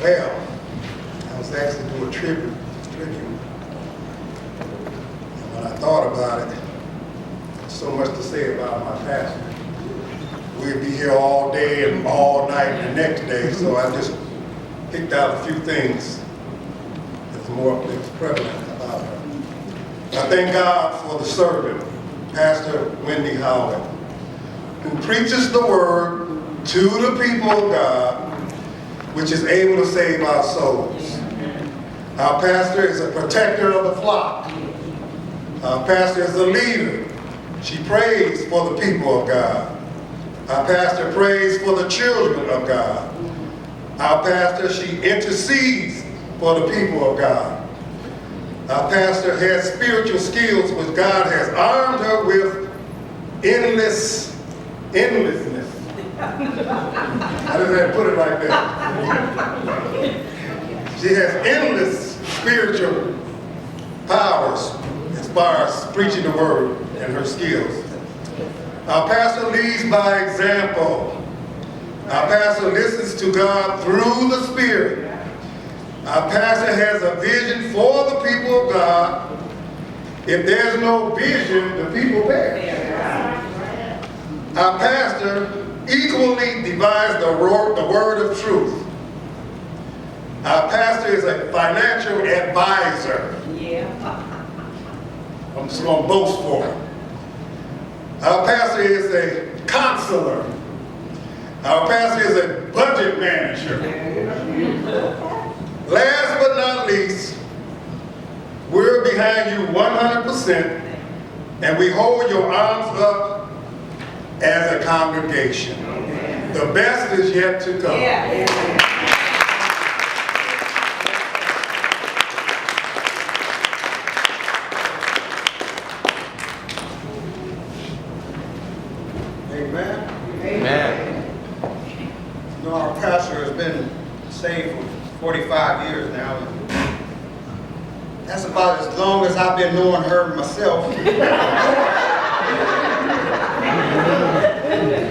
Well, I was actually doing a tribute. And when I thought about it, there's so much to say about my pastor. We'd be here all day and all night and the next day, so I just picked out a few things that's prevalent about her. I thank God for the servant, Pastor Wendy Howard, who preaches the word to the people of God, which is able to save our souls. Our pastor is a protector of the flock. Our pastor is a leader. She prays for the people of God. Our pastor prays for the children of God. Our pastor, she intercedes for the people of God. Our pastor has spiritual skills which God has armed her with endlessness. I just had to put it like that. She has endless spiritual powers as far as preaching the word and her skills. Our pastor leads by example. Our pastor listens to God through the Spirit. Our pastor has a vision for the people of God. If there's no vision, the people perish. Our pastor equally divides the word of truth. Our pastor is a financial advisor. I'm just going to boast for him. Our pastor is a counselor. Our pastor is a budget manager. Last but not least, we're behind you 100%, and we hold your arms up as a congregation. The best is yet to come. Amen. Amen. You know, our pastor has been saved for 45 years now. That's about as long as I've been knowing her myself.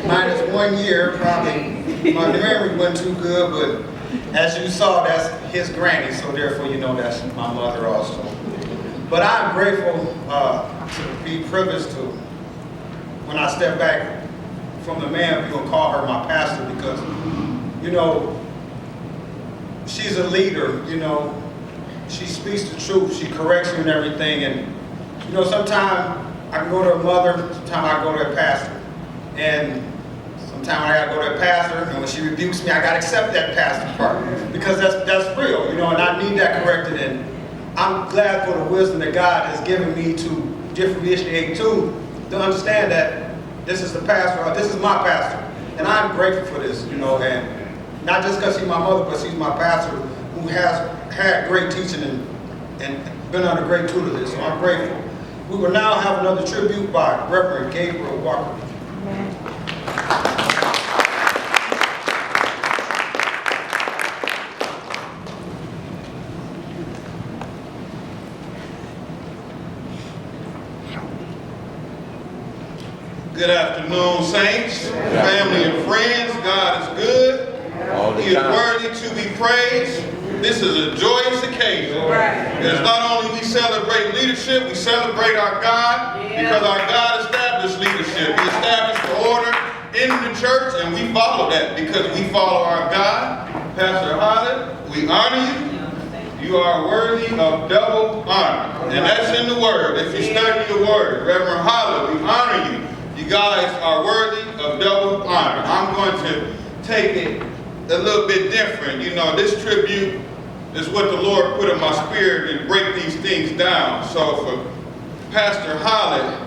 Minus 1 year, probably. My memory wasn't too good, but as you saw, that's his granny, so therefore you know that's my mother also. But I'm grateful to be privileged to, when I step back from the man view and call her my pastor, because, you know, she's a leader, you know. She speaks the truth, she corrects you and everything, and, you know, sometimes I can go to a mother, sometimes I go to a pastor. And sometimes I gotta go to a pastor, and when she rebukes me, I gotta accept that pastor part, because that's real, you know, and I need that corrected. And I'm glad for the wisdom that God has given me to differentiate to understand that this is the pastor, or this is my pastor. And I'm grateful for this, you know, and not just because she's my mother, but she's my pastor who has had great teaching and been under great tutelage, so I'm grateful. We will now have another tribute by Reverend Gabriel Walker. Good afternoon, saints, family and friends. God is good. He is worthy to be praised. This is a joyous occasion. Because not only we celebrate leadership, we celebrate our God, because our God established leadership. He established the order in the church, and we follow that because we follow our God. Pastor Holland, we honor you. You are worthy of double honor. And that's in the word. If you study the word, Reverend Holland, we honor you. You guys are worthy of double honor. I'm going to take it a little bit different. You know, this tribute is what the Lord put in my spirit and break these things down. So for Pastor Holland,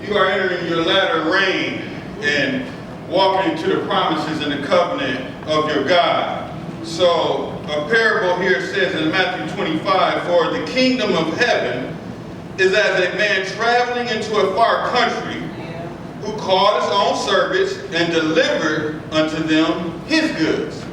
you are entering your latter reign and walking into the promises and the covenant of your God. So a parable here says in Matthew 25, for the kingdom of heaven is as a man traveling into a far country, who called his own servants and delivered unto them his goods.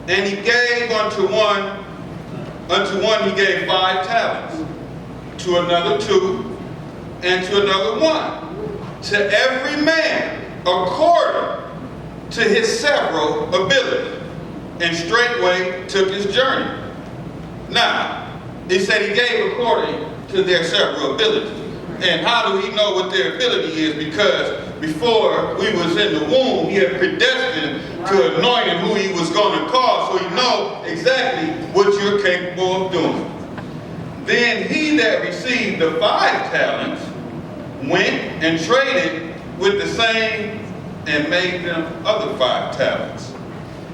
And he gave unto one he gave 5 talents, to another 2, and to another 1, to every man according to his several ability. and straightway took his journey. Now, he said he gave according to their several abilities. And how do he know what their ability is? Because before we was in the womb, he had predestined to anoint him who he was going to call, so he know exactly what you're capable of doing. Then he that received the 5 talents went and traded with the same and made them other 5 talents.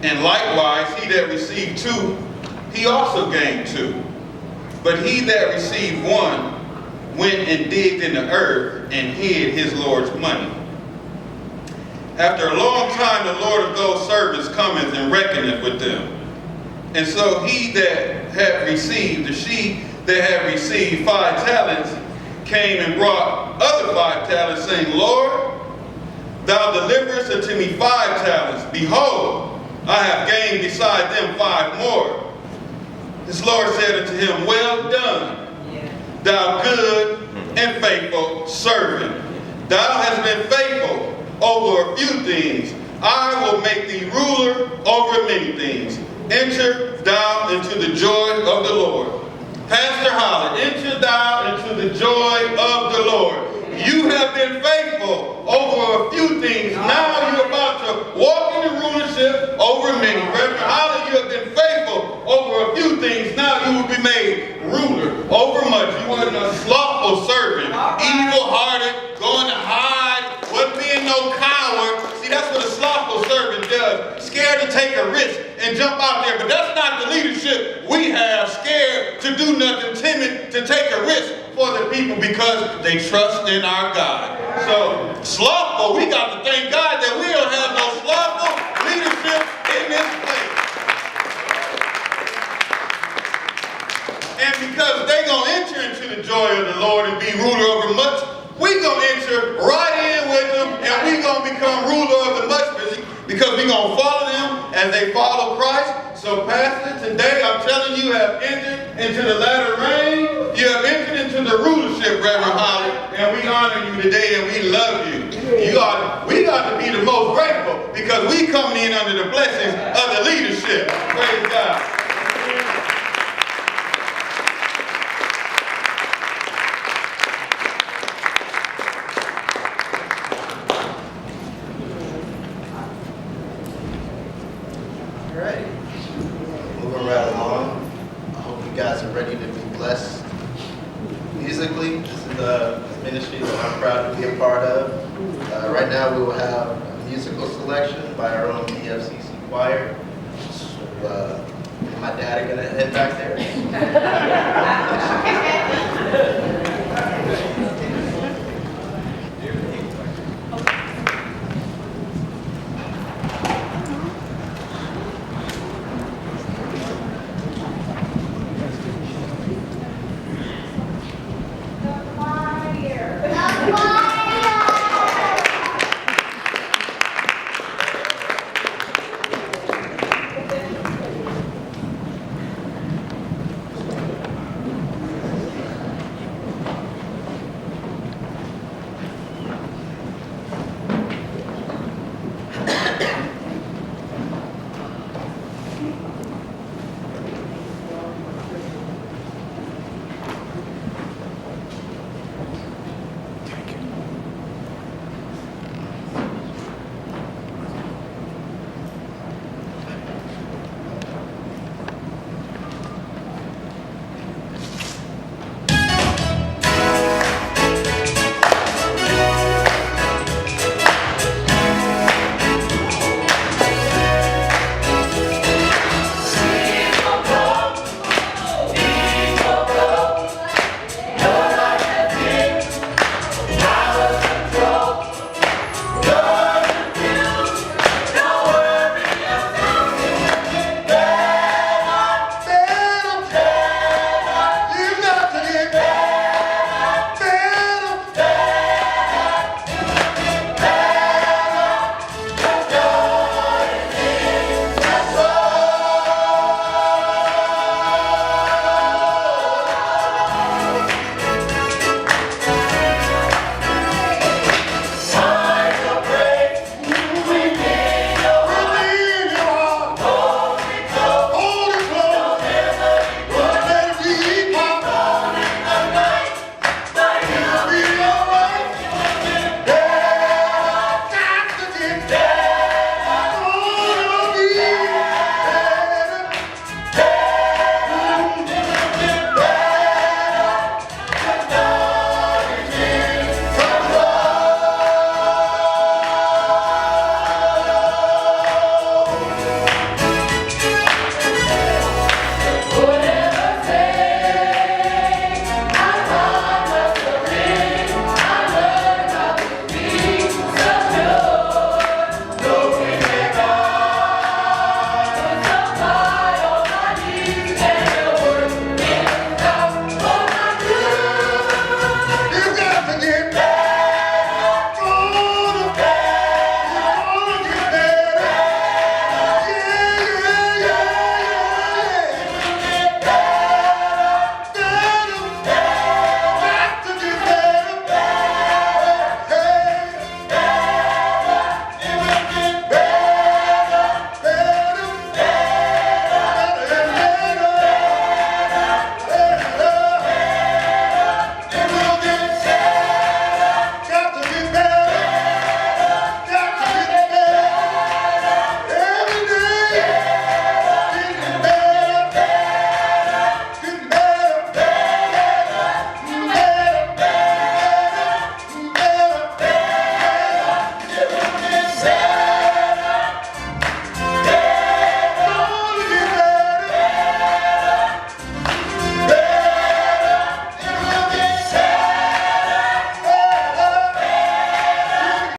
And likewise, he that received 2, he also gained 2. But he that received 1 went and digged in the earth and hid his Lord's money. After a long time, the Lord of those servants cometh and reckoneth with them. And so he that had received, the she that had received 5 talents, came and brought other 5 talents, saying, Lord, thou deliverest unto me 5 talents. Behold, I have gained beside them 5 more. His Lord said unto him, Well done, thou good and faithful servant. Thou hast been faithful over a few things. I will make thee ruler over many things. Enter thou into the joy of the Lord. Pastor Holland, enter thou into the joy of the Lord. You have been faithful over a few things. Now you're about to walk in the rulership over many. Reverend Holland, you have been faithful over a few things. Now you will be made ruler over much. You weren't a slothful servant, evil-hearted, going to hide, wasn't being no coward. See, that's what a slothful servant does. Scared to take a risk and jump out there. But that's not the leadership we have. Scared to do nothing, timid to take a risk for the people because they trust in our God. So, slothful, we got to thank God that we don't have no slothful leadership in this place. And because they're going to enter into the joy of the Lord and be ruler over much, we're going to enter right in with them and we're going to become ruler of the much because we're going to follow them as they follow Christ. So, Pastor, today I'm telling you, you have entered into the latter rain. You have entered into the rulership, Reverend Holly, and we honor you today and we love you. We got to be the most grateful because we coming in under the blessings of the leadership. Praise God. All right. Moving right along. I hope you guys are ready to be blessed musically. This is a ministry that I'm proud to be a part of. Right now we will have a musical selection by our own PFCC choir. So, my dad are going to head back there.